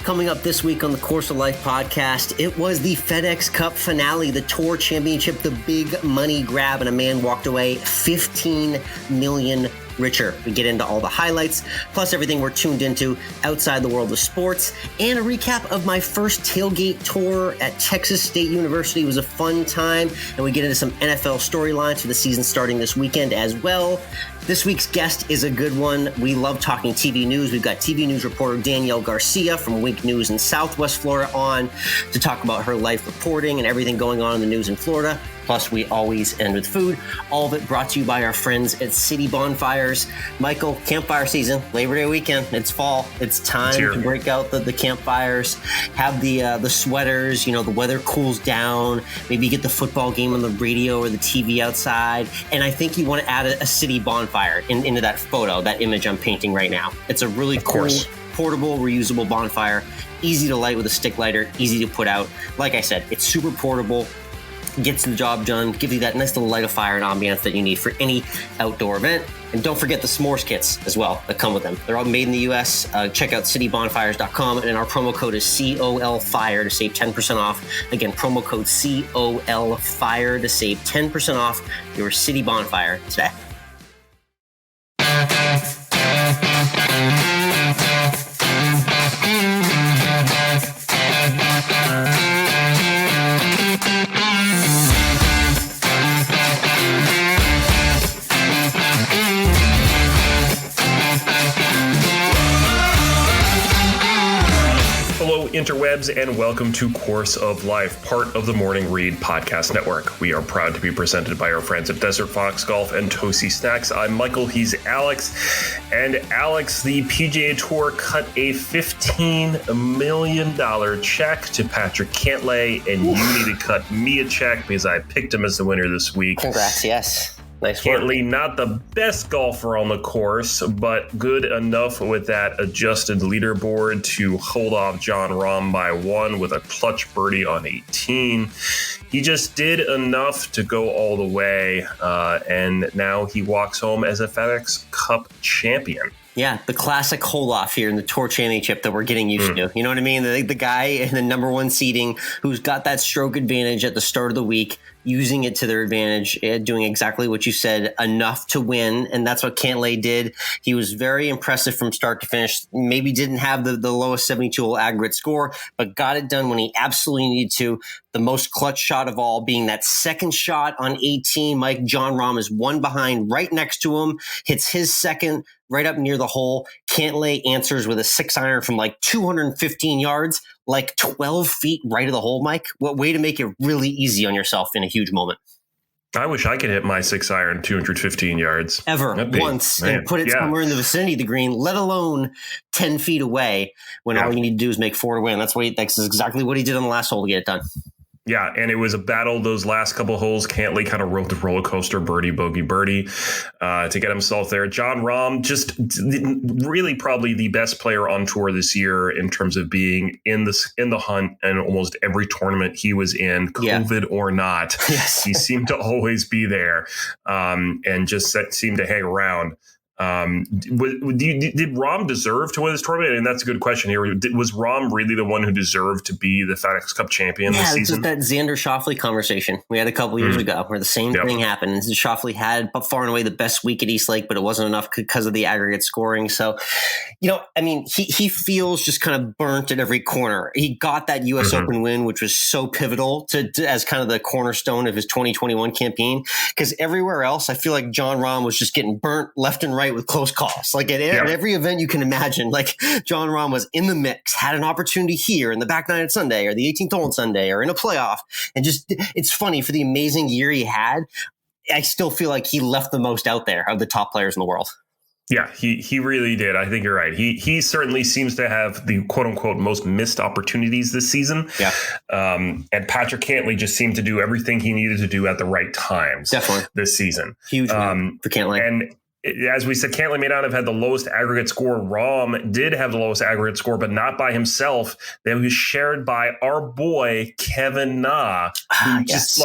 Coming up this week on the Course of Life podcast, it was the FedEx Cup finale, the Tour Championship, the big money grab, and a man walked away $15 million richer. We get into all the highlights, plus everything we're tuned into outside the world of sports, and a recap of my first tailgate tour at Texas State University. It was a fun time, and we get into some NFL storylines for the season starting this weekend as well. This week's guest is a good one. We love talking TV news. We've got TV news reporter Dannielle Garcia from Wink News in Southwest Florida on to talk about her life reporting and everything going on in the news in Florida. Plus, we always end with food. All of it brought to you by our friends at City Bonfires. Michael, campfire season, Labor Day weekend. It's fall. It's time to break out the campfires, have the sweaters. You know, the weather cools down. Maybe you get the football game on the radio or the TV outside. And I think you want to add a city bonfire into that photo, that image I'm painting right now. It's a really cool, portable, reusable bonfire. Easy to light with a stick lighter, easy to put out. Like I said, it's super portable. Gets the job done, gives you that nice little light of fire and ambiance that you need for any outdoor event. And don't forget the s'mores kits as well that come with them. They're all made in the U.S. Check out citybonfires.com, and our promo code is COLFIRE to save 10% off. Again, promo code COLFIRE to save 10% off your City Bonfire today. Interwebs, and welcome to Course of Life, part of the Morning Read podcast network. We are proud to be presented by our friends at Desert Fox Golf and Toasty Snacks. I'm Michael, he's Alex, and Alex, the PGA Tour cut a $15 million check to Patrick Cantlay, and you need to cut me a check because I picked him as the winner this week. Congrats, yes. Nice Cantlay, not the best golfer on the course, but good enough with that adjusted leaderboard to hold off Jon Rahm by one with a clutch birdie on 18. He just did enough to go all the way, and now he walks home as a FedEx Cup champion. Yeah, the classic hole-off here in the Tour Championship that we're getting used to. You know what I mean? The guy in the number one seeding who's got that stroke advantage at the start of the week, using it to their advantage, doing exactly what you said, enough to win. And that's what Cantlay did. He was very impressive from start to finish. Maybe didn't have the lowest 72-hole aggregate score, but got it done when he absolutely needed to. The most clutch shot of all being that second shot on 18. Jon Rahm is one behind right next to him, hits his second right up near the hole. Cantlay answers with a 6-iron from like 215 yards, like 12 feet right of the hole, Mike. What way to make it really easy on yourself in a huge moment. I wish I could hit my 6-iron 215 yards. Once, and put it somewhere in the vicinity of the green, let alone 10 feet away when all you need to do is make 4 to win. That's exactly what he did on the last hole to get it done. Yeah, and it was a battle those last couple holes. Cantlay kind of rode the roller coaster, birdie, bogey, birdie, to get himself there. Jon Rahm, just really probably the best player on tour this year in terms of being in the hunt and almost every tournament he was in, COVID or not. Yes. He seemed to always be there, and just seemed to hang around. Did Rahm deserve to win this tournament? And that's a good question here. Was Rahm really the one who deserved to be the FedEx Cup champion this season? Yeah, it's just that Xander Schauffele conversation we had a couple years ago where the same thing happened. And Schauffele had far and away the best week at East Lake, but it wasn't enough because of the aggregate scoring. So, he feels just kind of burnt at every corner. He got that U.S. Open win, which was so pivotal to as kind of the cornerstone of his 2021 campaign. Because everywhere else, I feel like Jon Rahm was just getting burnt left and right with close calls. Like at every event you can imagine, like Jon Rahm was in the mix, had an opportunity here in the back nine at Sunday or the 18th hole on Sunday or in a playoff. And just, it's funny, for the amazing year he had, I still feel like he left the most out there of the top players in the world. Yeah, he really did. I think you're right. He certainly seems to have the quote unquote most missed opportunities this season. Yeah. And Patrick Cantlay just seemed to do everything he needed to do at the right times. Definitely. This season. Huge for Cantlay. And as we said, Cantlay may not have had the lowest aggregate score. Rahm did have the lowest aggregate score, but not by himself. That was shared by our boy, Kevin Na, who just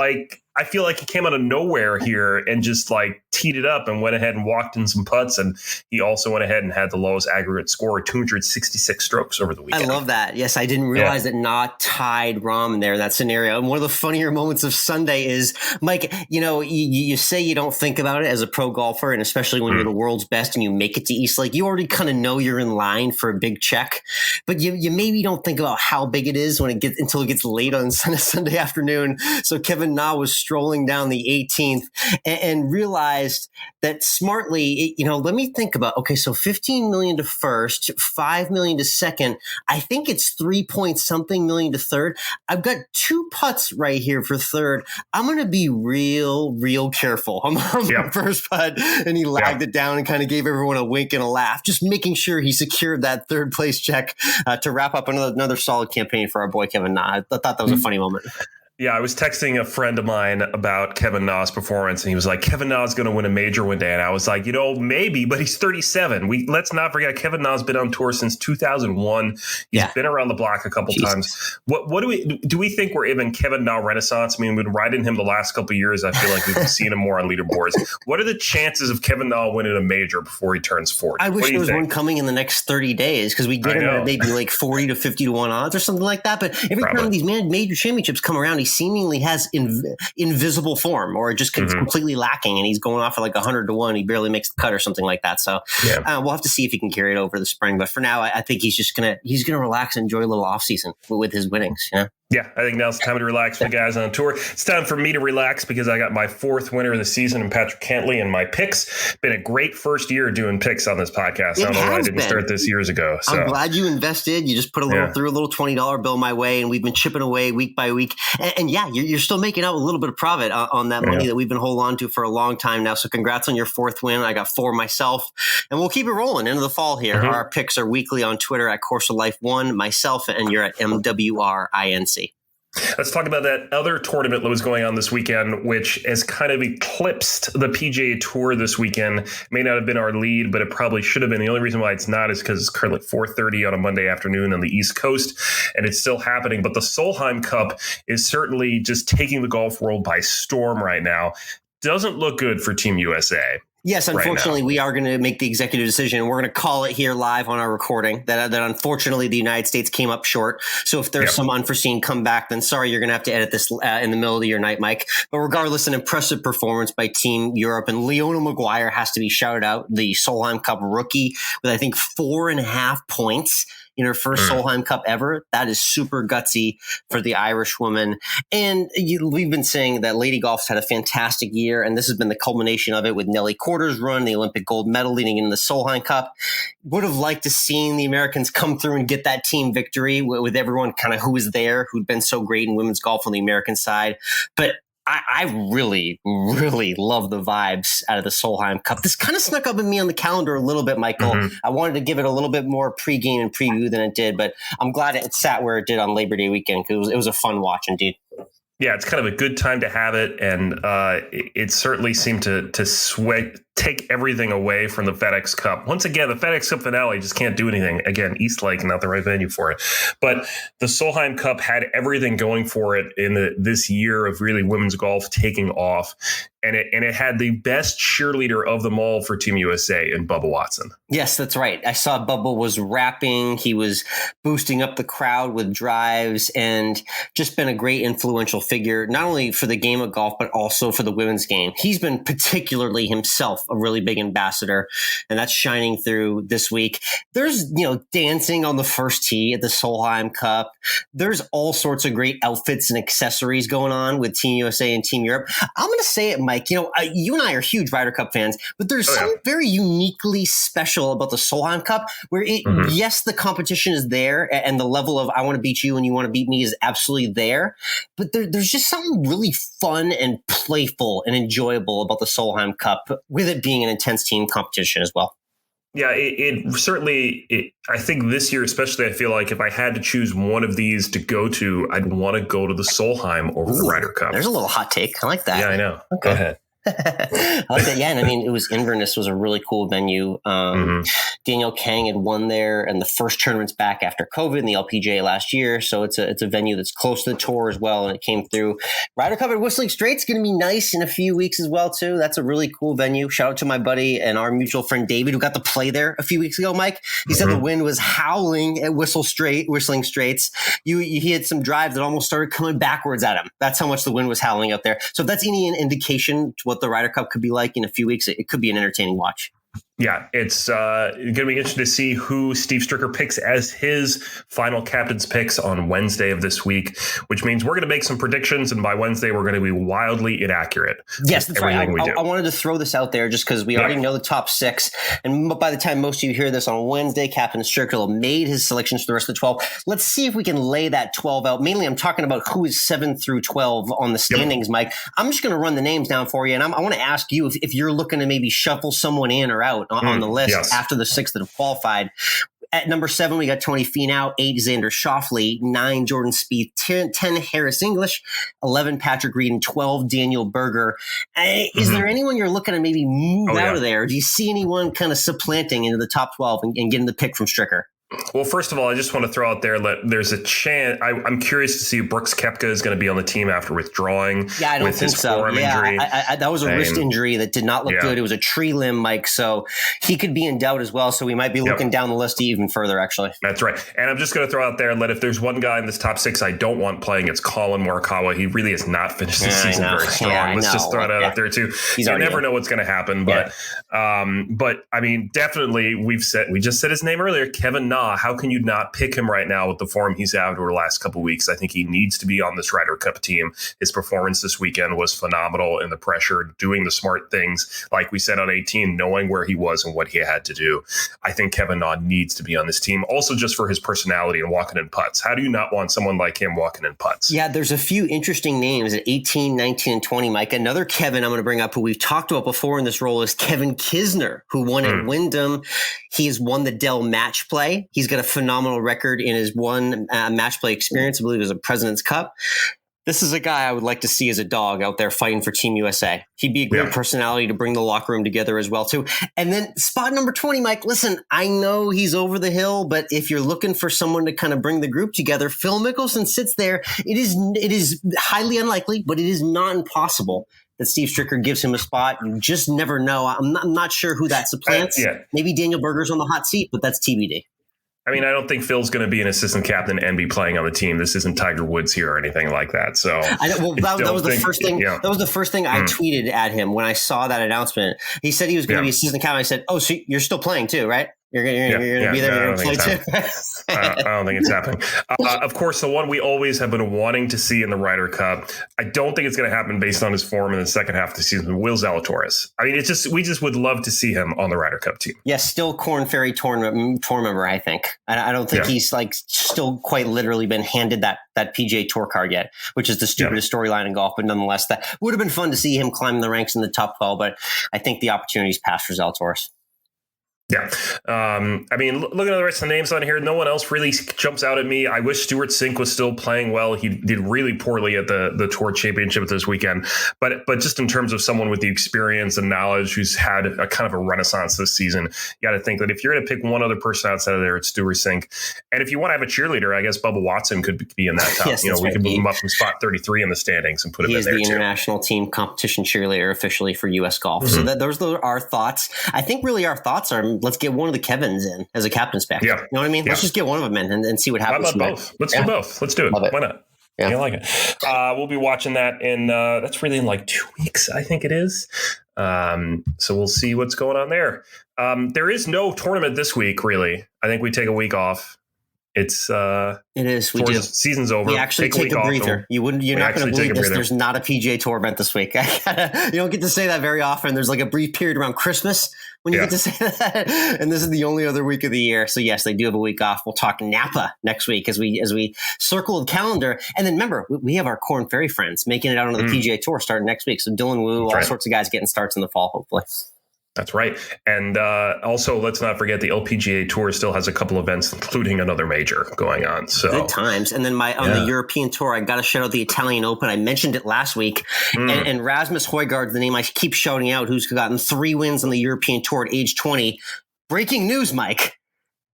I feel like he came out of nowhere here and just teed it up and went ahead and walked in some putts. And he also went ahead and had the lowest aggregate score, 266 strokes over the weekend. I love that. Yes, I didn't realize that not tied Rahm in there in that scenario. And one of the funnier moments of Sunday is, Mike, you say you don't think about it as a pro golfer, and especially when you're the world's best and you make it to East Lake, you already kind of know you're in line for a big check. But you maybe don't think about how big it is until it gets late on Sunday afternoon. So Kevin Na was strolling down the 18th and realized that smartly, let me think about, okay, so 15 million to first, 5 million to second. I think it's 3-point-something million to third. I've got 2 putts right here for third. I'm going to be real careful on my first putt. And he lagged it down and kind of gave everyone a wink and a laugh, just making sure he secured that third place check to wrap up another solid campaign for our boy Kevin Na. I thought that was a funny moment. Yeah, I was texting a friend of mine about Kevin Na's performance, and he was like, Kevin Na's going to win a major one day. And I was like, maybe, but he's 37. Let's not forget, Kevin Na's been on tour since 2001. He's been around the block a couple times. What do we think we're in Kevin Na renaissance? I mean, we've been riding him the last couple of years. I feel like we've seen him more on leaderboards. What are the chances of Kevin Na winning a major before he turns 40? I wish there was one coming in the next 30 days because we get him at maybe like 40 to 50 to 1 odds or something like that. But every time these major championships come around, he seemingly has invisible form or just completely lacking, and he's going off at like 100 to 1. He barely makes the cut or something like that. So we'll have to see if he can carry it over the spring. But for now, I think he's gonna relax and enjoy a little off season with his winnings. Yeah, I think now's the time to relax for the guys on tour. It's time for me to relax because I got my 4th winner of the season in Patrick Cantlay and my picks. Been a great first year doing picks on this podcast. I don't know why I didn't start this years ago. So. I'm glad you invested. You just put threw a little $20 bill my way, and we've been chipping away week by week. And you're still making out a little bit of profit on that money that we've been holding on to for a long time now. So congrats on your 4th win. I got 4 myself, and we'll keep it rolling into the fall here. Our picks are weekly on Twitter at Course of Life 1, myself, and you're at MWRINC. Let's talk about that other tournament that was going on this weekend, which has kind of eclipsed the PGA Tour this weekend. May not have been our lead, but it probably should have been. The only reason why it's not is because it's currently 4:30 on a Monday afternoon on the East Coast, and it's still happening. But the Solheim Cup is certainly just taking the golf world by storm right now. Doesn't look good for Team USA. Yes, unfortunately, we are going to make the executive decision. We're going to call it here live on our recording that unfortunately the United States came up short. So if there's some unforeseen comeback, then sorry, you're going to have to edit this in the middle of your night, Mike. But regardless, an impressive performance by Team Europe. And Leona Maguire has to be shouted out, the Solheim Cup rookie with, I think, 4.5 points in her first Solheim Cup ever. That is super gutsy for the Irish woman. And we've been saying that Lady Golf's had a fantastic year, and this has been the culmination of it with Nelly Korda's run, the Olympic gold medal leading into the Solheim Cup. Would have liked to seen the Americans come through and get that team victory with everyone kind of who was there, who'd been so great in women's golf on the American side. But I really love the vibes out of the Solheim Cup. This kind of snuck up in me on the calendar a little bit, Michael. I wanted to give it a little bit more pregame and preview than it did, but I'm glad it sat where it did on Labor Day weekend because it was a fun watch indeed. Yeah, it's kind of a good time to have it, and it certainly seemed to take everything away from the FedEx Cup. Once again, the FedEx Cup finale just can't do anything. Again, East Lake, not the right venue for it. But the Solheim Cup had everything going for it in this year of really women's golf taking off. And it had the best cheerleader of them all for Team USA in Bubba Watson. Yes, that's right. I saw Bubba was rapping. He was boosting up the crowd with drives and just been a great influential figure, not only for the game of golf, but also for the women's game. He's been particularly himself a really big ambassador, and that's shining through this week. There's, dancing on the first tee at the Solheim Cup. There's all sorts of great outfits and accessories going on with Team USA and Team Europe. I'm going to say it, Mike, you and I are huge Ryder Cup fans, but there's something very uniquely special about the Solheim Cup where yes, the competition is there and the level of I want to beat you and you want to beat me is absolutely there. But there's just something really fun and playful and enjoyable about the Solheim Cup with it being an intense team competition as well. Yeah, it certainly, I think this year, especially, I feel like if I had to choose one of these to go to, I'd want to go to the Solheim over the Ryder Cup. There's a little hot take. I like that. Yeah, I know. Okay. Go ahead. I like that. Yeah. And I mean, it was Inverness was a really cool venue. Danielle Kang had won there, and the first tournament's back after COVID in the LPGA last year. So it's a venue that's close to the tour as well. And it came through. Ryder Cup at Whistling Strait's going to be nice in a few weeks as well, too. That's a really cool venue. Shout out to my buddy and our mutual friend, David, who got to play there a few weeks ago, Mike. He said the wind was howling at Whistling Straits. He had some drives that almost started coming backwards at him. That's how much the wind was howling out there. So if that's any indication to what the Ryder Cup could be like in a few weeks, it could be an entertaining watch. Yeah, it's going to be interesting to see who Steve Stricker picks as his final captain's picks on Wednesday of this week, which means we're going to make some predictions. And by Wednesday, we're going to be wildly inaccurate. Yes, that's right. I wanted to throw this out there just because we already know the top 6. And by the time most of you hear this on Wednesday, Captain Stricker will have made his selections for the rest of the 12. Let's see if we can lay that 12 out. Mainly, I'm talking about who is 7 through 12 on the standings, Mike. I'm just going to run the names down for you. And I want to ask you if you're looking to maybe shuffle someone in or out on the list after the 6 that have qualified. At number 7, we got Tony Finau, 8, Xander Schauffele, 9, Jordan Spieth, 10, Harris English, 11, Patrick Reed, and 12, Daniel Berger. Is there anyone you're looking to maybe move out of there? Do you see anyone kind of supplanting into the top 12 and getting the pick from Stricker? Well, first of all, I just want to throw out there that there's a chance. I'm curious to see if Brooks Koepka is going to be on the team after withdrawing. Yeah, I don't think so. Injury. That was a wrist injury that did not look good. It was a tree limb, Mike. So he could be in doubt as well. So we might be looking down the list even further, actually. That's right. And I'm just going to throw out there that if there's one guy in this top 6 I don't want playing, it's Colin Morikawa. He really has not finished the season very strong. Let's just throw that out there too. You never know what's going to happen, but I mean, definitely we just said his name earlier, Kevin Na. How can you not pick him right now with the form he's had over the last couple of weeks? I think he needs to be on this Ryder Cup team. His performance this weekend was phenomenal in the pressure, doing the smart things, like we said on 18, knowing where he was and what he had to do. I think Kevin Na needs to be on this team, also just for his personality and walking in putts. How do you not want someone like him walking in putts? Yeah, there's a few interesting names at 18, 19, and 20, Mike. Another Kevin I'm going to bring up who we've talked about before in this role is Kevin Kisner, who won at Wyndham. He's won the Dell Match Play. He's got a phenomenal record in his one match play experience. I believe it was a President's Cup. This is a guy I would like to see as a dog out there fighting for Team USA. He'd be a great personality to bring the locker room together as well, too. And then spot number 20, Mike, listen, I know he's over the hill, but if you're looking for someone to kind of bring the group together, Phil Mickelson sits there. It is highly unlikely, but it is not impossible that Steve Stricker gives him a spot. You just never know. I'm not sure who that supplants. Maybe Daniel Berger's on the hot seat, but that's TBD. I mean, I don't think Phil's going to be an assistant captain and be playing on the team. This isn't Tiger Woods here or anything like that. So that was the first thing. That was the first thing I tweeted at him when I saw that announcement. He said he was going to be assistant captain. I said, "Oh, so you're still playing too, right? You're going to be there. You're going to play too." I don't think it's happening. Of course, the one we always have been wanting to see in the Ryder Cup. I don't think it's going to happen based on his form in the second half of the season. Will Zalatoris. I mean, we just would love to see him on the Ryder Cup team. Yes, still Corn Ferry tour member. I think. I don't think he's still quite literally been handed that PGA Tour card yet, which is the stupidest storyline in golf. But nonetheless, that would have been fun to see him climb the ranks in the top 12. But I think the opportunity's passed for Zalatoris. Yeah. I mean, looking at the rest of the names on here, no one else really jumps out at me. I wish Stuart Sink was still playing well. He did really poorly at the Tour Championship this weekend. But just in terms of someone with the experience and knowledge who's had a kind of a renaissance this season, you got to think that if you're going to pick one other person outside of there, it's Stuart Sink. And if you want to have a cheerleader, I guess Bubba Watson could be in that top. Yes, we could move him up from spot 33 in the standings and put him in there too. He is the international team competition cheerleader officially for U.S. golf. So those are our thoughts. I think really our thoughts are, let's get one of the Kevins in as a captain's pick. Yeah. You know what I mean? Let's just get one of them in and see what happens. How about both? Let's do both. Let's do it. Why not? Yeah. I like it. We'll be watching that in that's really in like 2 weeks, I think it is. So we'll see what's going on there. There is no tournament this week, really. I think we take a week off. It is. We do. Season's over. We actually take a breather. You're not going to believe this. There's not a PGA Tour event this week. You don't get to say that very often. There's like a brief period around Christmas when you get to say that, and this is the only other week of the year. So yes, they do have a week off. We'll talk Napa next week as we circle the calendar. And then remember, we have our Corn Ferry friends making it out on the PGA Tour starting next week. So Dylan Wu, all sorts of guys getting starts in the fall, hopefully. That's right. And also, let's not forget the LPGA Tour still has a couple events, including another major going on. So good times. And then on the European Tour, I got to shout out the Italian Open. I mentioned it last week. And Rasmus Højgaard, the name I keep shouting out, who's gotten 3 wins on the European Tour at age 20. Breaking news, Mike.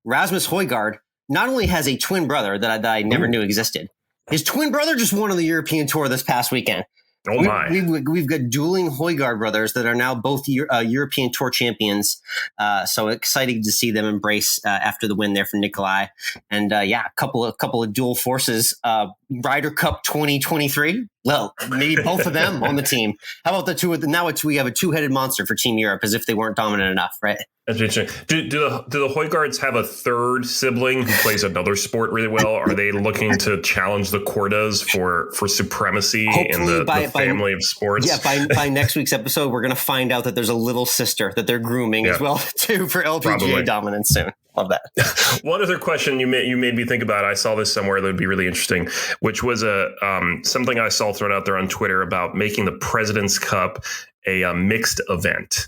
Rasmus Højgaard not only has a twin brother that I never knew existed. His twin brother just won on the European Tour this past weekend. Oh my! We've got dueling Højgaard brothers that are now both European Tour champions. So exciting to see them embrace after the win there for Nikolai. And a couple of dual forces. Ryder Cup 2023. Well, maybe both of them on the team. How about the two? Now we have a 2-headed monster for Team Europe, as if they weren't dominant enough, right? That's interesting. Do the Højgaards have a third sibling who plays another sport really well? Are they looking to challenge the Kordas for supremacy in the family of sports? Yeah, by next week's episode, we're going to find out that there's a little sister that they're grooming as well too for LPGA dominance soon. Love that. One other question you made me think about. I saw this somewhere that would be really interesting, which was something I saw thrown out there on Twitter about making the President's Cup a mixed event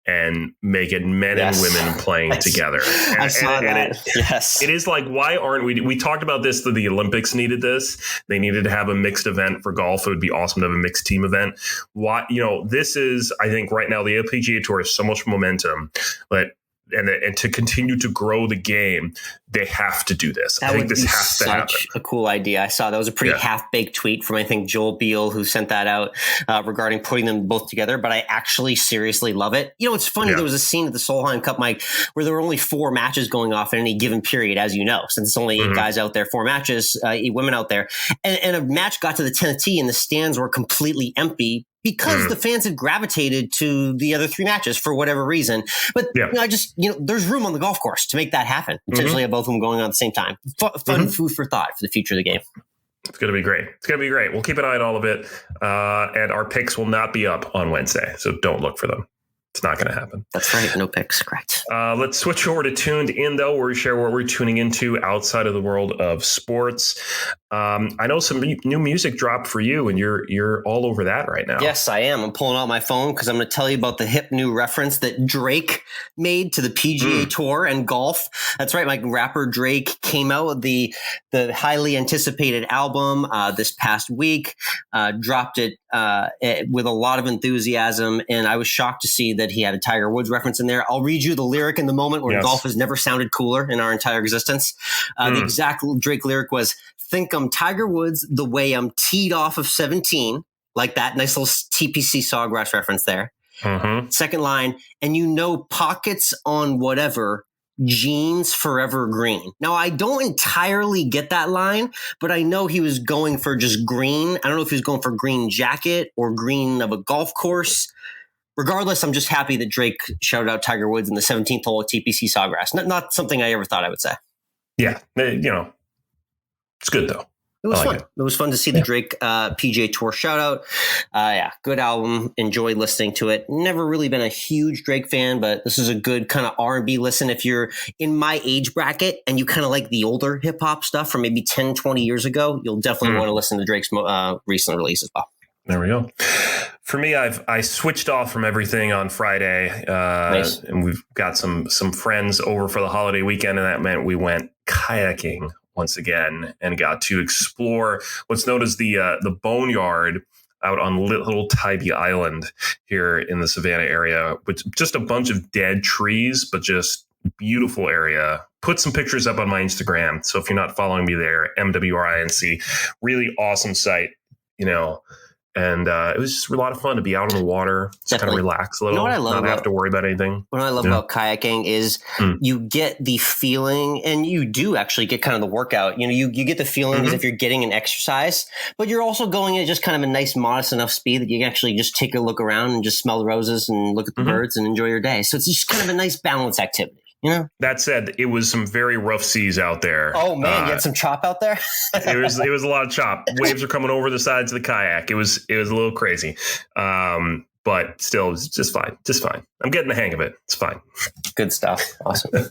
and make it men and women playing together. I saw that. Yes. It is like, why aren't we talked about this, that the Olympics needed this. They needed to have a mixed event for golf. It would be awesome to have a mixed team event. Why, this is, I think right now the LPGA Tour has so much momentum, but and to continue to grow the game, they have to do this. I think this has to happen. Such a cool idea. I saw that was a pretty half-baked tweet from, I think, Joel Beal, who sent that out regarding putting them both together. But I actually seriously love it. It's funny. There was a scene at the Solheim Cup, Mike, where there were only 4 matches going off in any given period, as you know, since it's only 8 guys out there, 4 matches, 8 women out there. And a match got to the 10th tee and the stands were completely empty, because the fans had gravitated to the other 3 matches for whatever reason. But there's room on the golf course to make that happen. Potentially have both of them going on at the same time. Fun food for thought for the future of the game. It's going to be great. We'll keep an eye on all of it. And our picks will not be up on Wednesday, so don't look for them. It's not going to happen. That's right. No picks. Correct. Let's switch over to Tuned In, though, where we share what we're tuning into outside of the world of sports. I know some new music dropped for you, and you're all over that right now. Yes, I am. I'm pulling out my phone because I'm going to tell you about the hip new reference that Drake made to the PGA Tour and golf. That's right. Like rapper Drake came out with the highly anticipated album this past week, dropped it with a lot of enthusiasm, and I was shocked to see that he had a Tiger Woods reference in there. I'll read you the lyric in the moment where golf has never sounded cooler in our entire existence. The exact Drake lyric was, "Think I'm Tiger Woods the way I'm teed off of 17." Like that. Nice little TPC Sawgrass reference there. Second line, "And pockets on whatever, jeans forever green." Now, I don't entirely get that line, but I know he was going for just green. I don't know if he was going for green jacket or green of a golf course. Regardless, I'm just happy that Drake shouted out Tiger Woods in the 17th hole at TPC Sawgrass. Not something I ever thought I would say. Yeah. It's good, though. It was fun. It was fun to see the Drake PGA Tour shout out. Good album. Enjoyed listening to it. Never really been a huge Drake fan, but this is a good kind of R&B listen. If you're in my age bracket and you kind of like the older hip hop stuff from maybe 10, 20 years ago, you'll definitely want to listen to Drake's recent release as well. There we go. For me, I switched off from everything on Friday, Nice. And we've got some friends over for the holiday weekend, and that meant we went kayaking once again and got to explore what's known as the Boneyard out on little Tybee Island here in the Savannah area, with just a bunch of dead trees, but just beautiful area. Put some pictures up on my Instagram. So if you're not following me there, MWRINC, really awesome site, And it was just a lot of fun to be out on the water, just kind of relax a little, not have to worry about anything. What I love about kayaking is you get the feeling, and you do actually get kind of the workout. You get the feeling as if you're getting an exercise, but you're also going at just kind of a nice, modest enough speed that you can actually just take a look around and just smell the roses and look at the birds and enjoy your day. So it's just kind of a nice balance activity. That said, it was some very rough seas out there. Oh man, you had some chop out there? It was a lot of chop. Waves are coming over the sides of the kayak. It was a little crazy. But still, it was just fine. I'm getting the hang of it. It's fine. Good stuff. Awesome.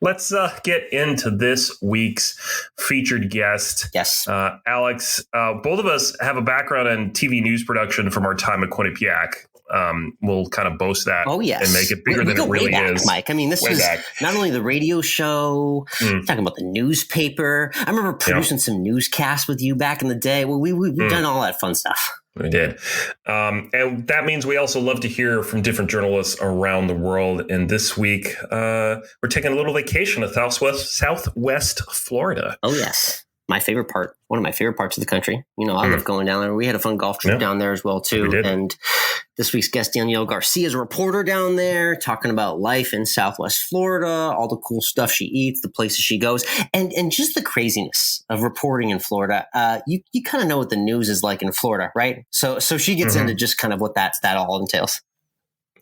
Let's get into this week's featured guest. Yes. Alex, both of us have a background in TV news production from our time at Quinnipiac. we'll kind of boast that and make it bigger than it really is. Mike. I mean, this is not only the radio show, talking about the newspaper. I remember producing some newscasts with you back in the day. Well, we've done all that fun stuff. We did. And that means we also love to hear from different journalists around the world. And this week, we're taking a little vacation to Southwest Florida. Oh, yes. My favorite part, one of my favorite parts of the country. I love going down there. We had a fun golf trip down there as well, too. We did. And this week's guest, Dannielle Garcia, is a reporter down there talking about life in Southwest Florida, all the cool stuff she eats, the places she goes, and just the craziness of reporting in Florida. You kind of know what the news is like in Florida, right? So she gets into just kind of what that all entails.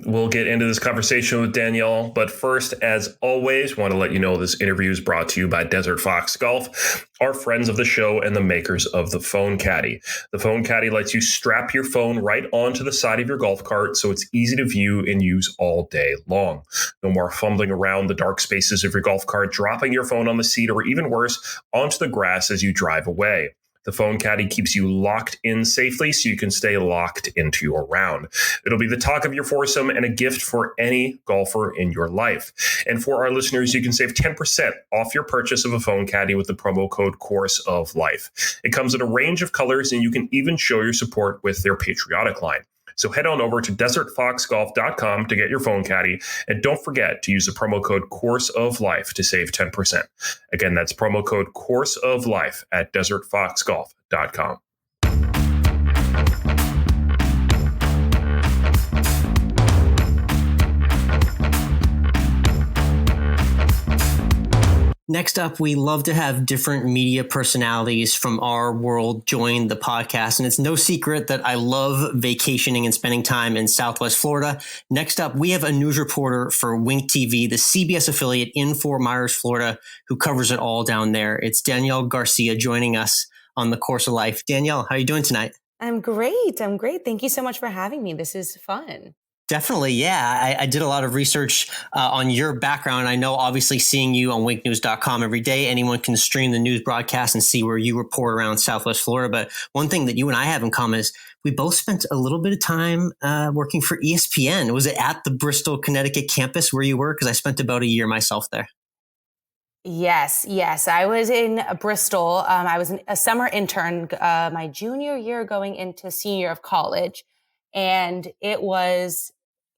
We'll get into this conversation with Dannielle, but first, as always, want to let you know this interview is brought to you by Desert Fox Golf, our friends of the show and the makers of the Phone Caddy. The Phone Caddy lets you strap your phone right onto the side of your golf cart so it's easy to view and use all day long. No more fumbling around the dark spaces of your golf cart, dropping your phone on the seat, or even worse, onto the grass as you drive away. The Phone Caddy keeps you locked in safely so you can stay locked into your round. It'll be the talk of your foursome and a gift for any golfer in your life. And for our listeners, you can save 10% off your purchase of a Phone Caddy with the promo code Course of Life. It comes in a range of colors, and you can even show your support with their patriotic line. So head on over to desertfoxgolf.com to get your Phone Caddy. And don't forget to use the promo code Course of Life to save 10%. Again, that's promo code Course of Life at desertfoxgolf.com. Next up, we love to have different media personalities from our world join the podcast. And it's no secret that I love vacationing and spending time in Southwest Florida. Next up, we have a news reporter for Wink TV, the CBS affiliate in Fort Myers, Florida, who covers it all down there. It's Dannielle Garcia joining us on the Course of Life. Dannielle, how are you doing tonight? I'm great. Thank you so much for having me. This is fun. Definitely. Yeah. I did a lot of research on your background. I know obviously seeing you on winknews.com every day, anyone can stream the news broadcast and see where you report around Southwest Florida. But one thing that you and I have in common is we both spent a little bit of time working for ESPN. Was it at the Bristol, Connecticut campus where you were? Because I spent about a year myself there. Yes. I was in Bristol. I was a summer intern my junior year going into senior year of college. And it was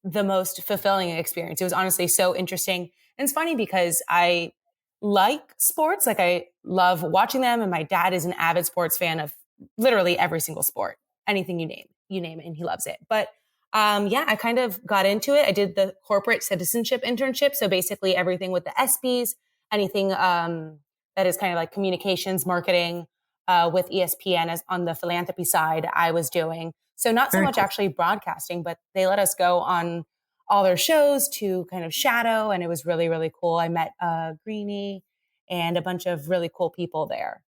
the most fulfilling experience. It was honestly so interesting. And it's funny because I like sports. Like I love watching them. And my dad is an avid sports fan of literally every single sport, anything you name it, and he loves it. But I kind of got into it. I did the corporate citizenship internship. So basically everything with the ESPYs, anything that is kind of like communications, marketing with ESPN as on the philanthropy side I was doing. So not so much actually broadcasting, but they let us go on all their shows to kind of shadow. And it was really, really cool. I met Greenie and a bunch of really cool people there.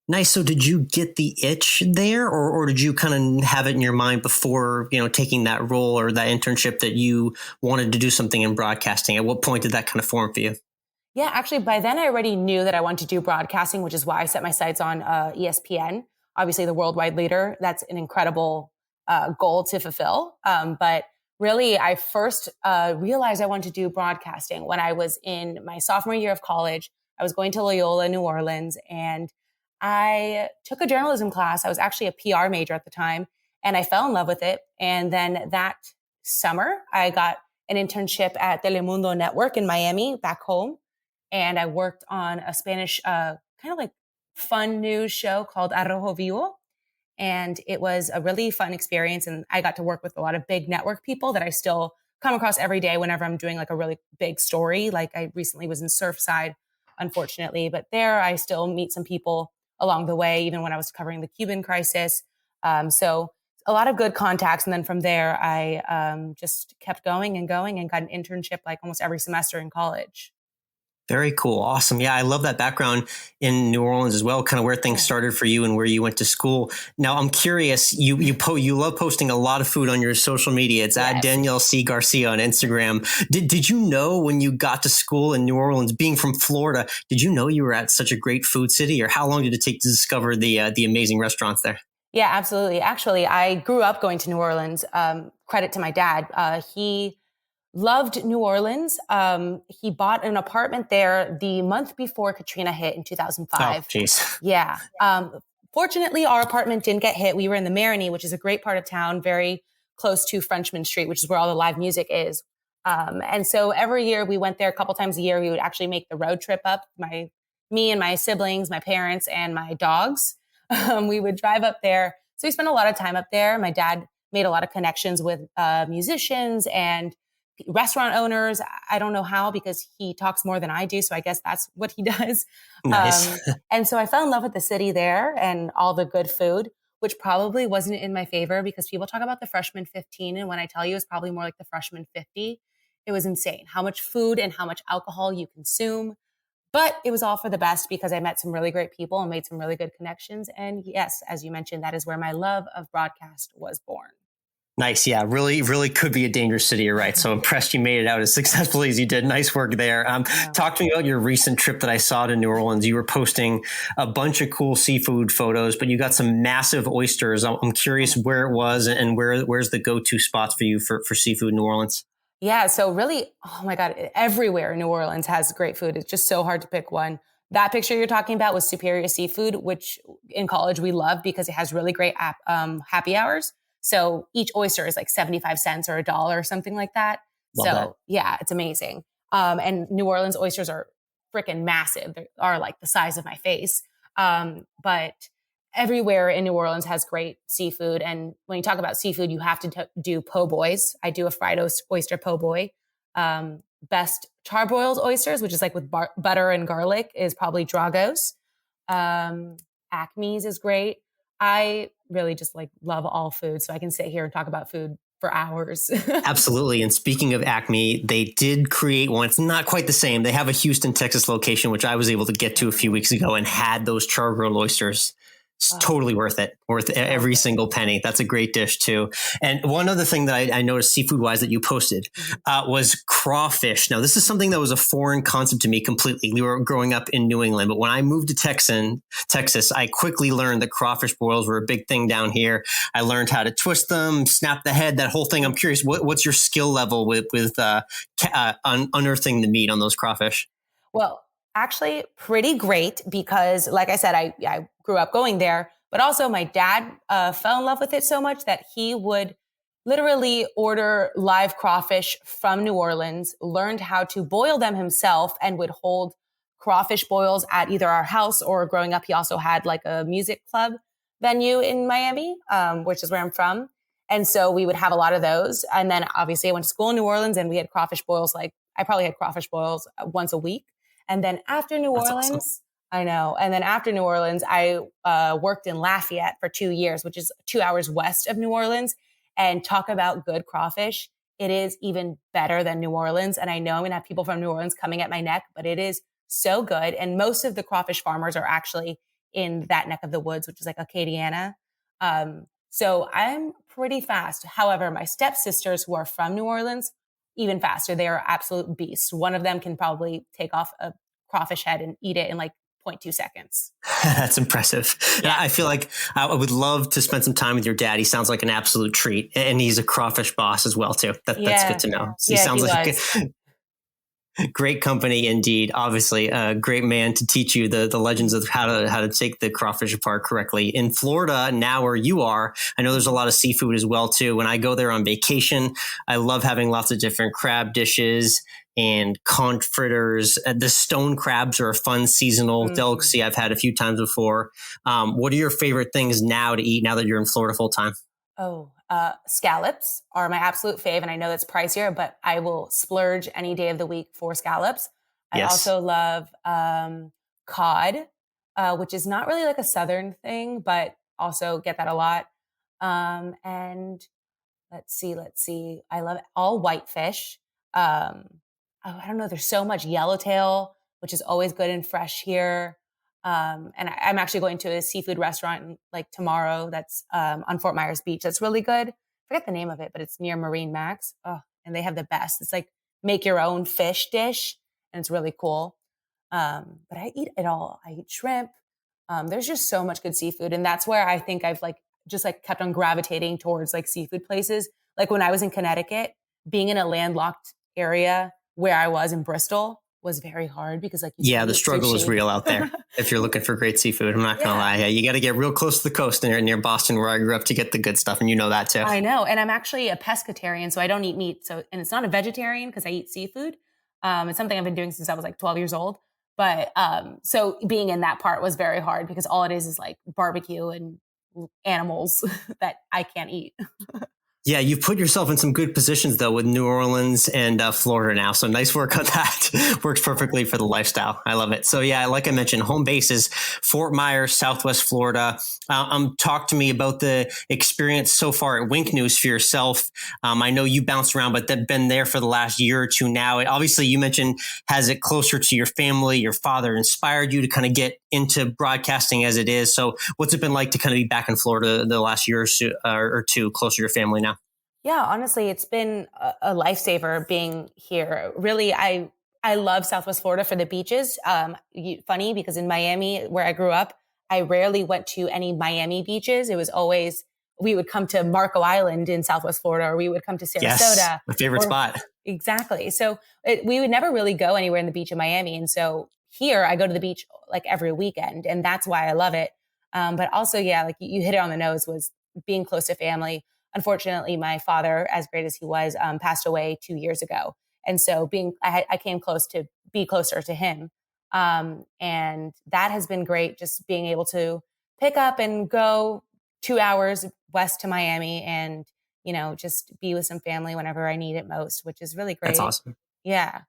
Nice. So did you get the itch there or did you kind of have it in your mind before, taking that role or that internship that you wanted to do something in broadcasting? At what point did that kind of form for you? Yeah, actually, by then I already knew that I wanted to do broadcasting, which is why I set my sights on ESPN. Obviously, the worldwide leader. That's an incredible goal to fulfill. But really, I first realized I wanted to do broadcasting when I was in my sophomore year of college. I was going to Loyola, New Orleans, and I took a journalism class. I was actually a PR major at the time, and I fell in love with it. And then that summer, I got an internship at Telemundo Network in Miami, back home. And I worked on a Spanish kind of like fun news show called Arrojo Vivo. And it was a really fun experience. And I got to work with a lot of big network people that I still come across every day whenever I'm doing like a really big story. Like I recently was in Surfside, unfortunately, but there I still meet some people along the way, even when I was covering the Cuban crisis. So a lot of good contacts. And then from there, I just kept going and got an internship like almost every semester in college. Very cool. Awesome. Yeah, I love that background in New Orleans as well, kind of where things started for you and where you went to school. Now, I'm curious, you love posting a lot of food on your social media. It's at Dannielle C. Garcia on Instagram. Did you know when you got to school in New Orleans, being from Florida, did you know you were at such a great food city, or how long did it take to discover the amazing restaurants there? Yeah, absolutely. Actually, I grew up going to New Orleans. Credit to my dad. He loved New Orleans. He bought an apartment there the month before Katrina hit in 2005. Oh, geez. Yeah. Fortunately, our apartment didn't get hit. We were in the Marigny, which is a great part of town, very close to Frenchman Street, which is where all the live music is. And so every year we went there a couple times a year. We would actually make the road trip up. Me and my siblings, my parents, and my dogs. We would drive up there. So we spent a lot of time up there. My dad made a lot of connections with musicians and restaurant owners. I don't know how, because he talks more than I do. So I guess that's what he does. Nice. And so I fell in love with the city there and all the good food, which probably wasn't in my favor because people talk about the freshman 15. And when I tell you, it's probably more like the freshman 50. It was insane how much food and how much alcohol you consume. But it was all for the best because I met some really great people and made some really good connections. And yes, as you mentioned, that is where my love of broadcast was born. Nice. Yeah, really, really could be a dangerous city. You're right. So impressed you made it out as successfully as you did. Nice work there. Talk to me about your recent trip that I saw to New Orleans. You were posting a bunch of cool seafood photos, but you got some massive oysters. I'm curious where it was and where's the go-to spots for you for seafood in New Orleans? Yeah. So really, oh my God, everywhere in New Orleans has great food. It's just so hard to pick one. That picture you're talking about was Superior Seafood, which in college we love because it has really great happy hours. So each oyster is like 75 cents or $1 or something like that. Love so that. Yeah, it's amazing. And New Orleans oysters are freaking massive. They are like the size of my face. But everywhere in New Orleans has great seafood. And when you talk about seafood, you have to do po' boys. I do a fried oyster po' boy. Best charboiled oysters, which is like with butter and garlic, is probably Drago's. Acme's is great. I really just like love all food. So I can sit here and talk about food for hours. Absolutely. And speaking of Acme, they did create one. It's not quite the same. They have a Houston, Texas location, which I was able to get to a few weeks ago and had those char-grilled oysters. It's totally worth it. Worth every single penny. That's a great dish too. And one other thing that I noticed seafood wise that you posted was crawfish. Now, this is something that was a foreign concept to me completely. We were growing up in New England, but when I moved to Texas, I quickly learned that crawfish boils were a big thing down here. I learned how to twist them, snap the head, that whole thing. I'm curious, what's your skill level with unearthing the meat on those crawfish? Well, actually pretty great because like I said, I grew up going there, but also my dad fell in love with it so much that he would literally order live crawfish from New Orleans, learned how to boil them himself, and would hold crawfish boils at either our house or growing up. He also had like a music club venue in Miami, which is where I'm from. And so we would have a lot of those. And then obviously I went to school in New Orleans and we had crawfish boils. I probably had crawfish boils once a week. And then after New Orleans, awesome. I know. And then after New Orleans, I worked in Lafayette for 2 years, which is 2 hours west of New Orleans. And talk about good crawfish. It is even better than New Orleans. And I know I'm going to have people from New Orleans coming at my neck, but it is so good. And most of the crawfish farmers are actually in that neck of the woods, which is like Acadiana. So I'm pretty fast. However, my stepsisters who are from New Orleans, even faster. They are absolute beasts. One of them can probably take off a crawfish head and eat it in like 0.2 seconds. That's impressive. Yeah. I feel like I would love to spend some time with your dad. He sounds like an absolute treat. And he's a crawfish boss as well, too. That's good to know. So he sounds like great company indeed. Obviously, a great man to teach you the legends of how to take the crawfish apart correctly. In Florida, now where you are, I know there's a lot of seafood as well too. When I go there on vacation, I love having lots of different crab dishes and conch fritters. The stone crabs are a fun seasonal delicacy I've had a few times before. What are your favorite things now to eat now that you're in Florida full time? Scallops are my absolute fave. And I know that's pricier, but I will splurge any day of the week for scallops. I also love cod, which is not really like a Southern thing, but also get that a lot. And let's see. I love all whitefish. I don't know. There's so much yellowtail, which is always good and fresh here. And I'm actually going to a seafood restaurant like tomorrow that's on Fort Myers Beach. That's really good. I forget the name of it, but it's near Marine Max. Oh, and they have the best. It's like make your own fish dish, and it's really cool. But I eat it all. I eat shrimp. There's just so much good seafood. And that's where I think I've like just like kept on gravitating towards like seafood places. Like when I was in Connecticut, being in a landlocked area where I was in Bristol was very hard because like, the struggle is real out there. If you're looking for great seafood, I'm not going to lie. Yeah, you got to get real close to the coast near Boston where I grew up to get the good stuff. And you know that too. I know. And I'm actually a pescatarian, so I don't eat meat. So, and it's not a vegetarian because I eat seafood. It's something I've been doing since I was like 12 years old. But so being in that part was very hard because all it is like barbecue and animals that I can't eat. Yeah, you've put yourself in some good positions, though, with New Orleans and Florida now. So nice work on that. Works perfectly for the lifestyle. I love it. So yeah, like I mentioned, home base is Fort Myers, Southwest Florida. Talk to me about the experience so far at Wink News for yourself. I know you bounced around, but they've been there for the last year or two now. And obviously, you mentioned has it closer to your family. Your father inspired you to kind of get into broadcasting as it is. So what's it been like to kind of be back in Florida the last year or two closer to your family now? Yeah, honestly, it's been a lifesaver being here. Really, I love Southwest Florida for the beaches. Funny because in Miami, where I grew up, I rarely went to any Miami beaches. It was always, we would come to Marco Island in Southwest Florida, or we would come to Sarasota. Yes, my favorite spot. Exactly. So we would never really go anywhere in the beach in Miami. And so here I go to the beach like every weekend, and that's why I love it. But also, yeah, like you hit it on the nose, was being close to family. Unfortunately, my father, as great as he was, passed away 2 years ago. And so I came close to be closer to him. And that has been great, just being able to pick up and go 2 hours west to Miami and, just be with some family whenever I need it most, which is really great. That's awesome. Yeah.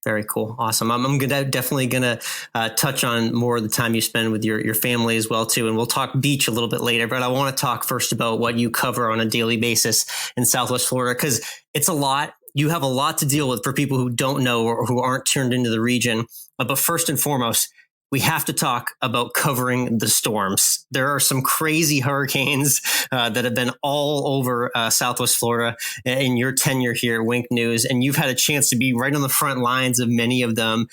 Very cool. Awesome. I'm definitely going to touch on more of the time you spend with your family as well, too. And we'll talk beach a little bit later. But I want to talk first about what you cover on a daily basis in Southwest Florida, because it's a lot. You have a lot to deal with for people who don't know or who aren't turned into the region. But first and foremost, we have to talk about covering the storms. There are some crazy hurricanes that have been all over Southwest Florida in your tenure here at Wink News, and you've had a chance to be right on the front lines of many of them.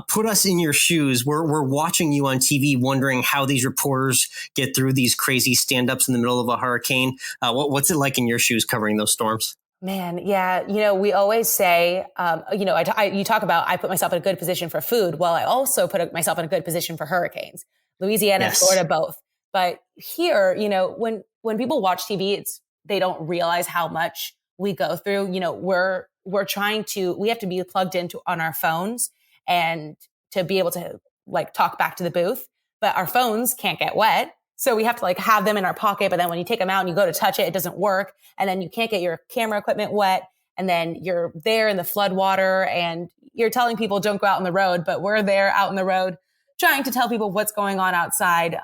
Put us in your shoes. We're watching you on TV, wondering how these reporters get through these crazy stand-ups in the middle of a hurricane. What's it like in your shoes covering those storms? Man, yeah. We always say, you talk about, I put myself in a good position for food. Well, I also put myself in a good position for hurricanes, Louisiana, yes. Florida, both. But here, when people watch TV, they don't realize how much we go through. We're we have to be plugged into on our phones and to be able to like talk back to the booth, but our phones can't get wet. So we have to like have them in our pocket, but then when you take them out and you go to touch it, it doesn't work. And then you can't get your camera equipment wet. And then you're there in the flood water and you're telling people don't go out on the road, but we're there out on the road trying to tell people what's going on outside.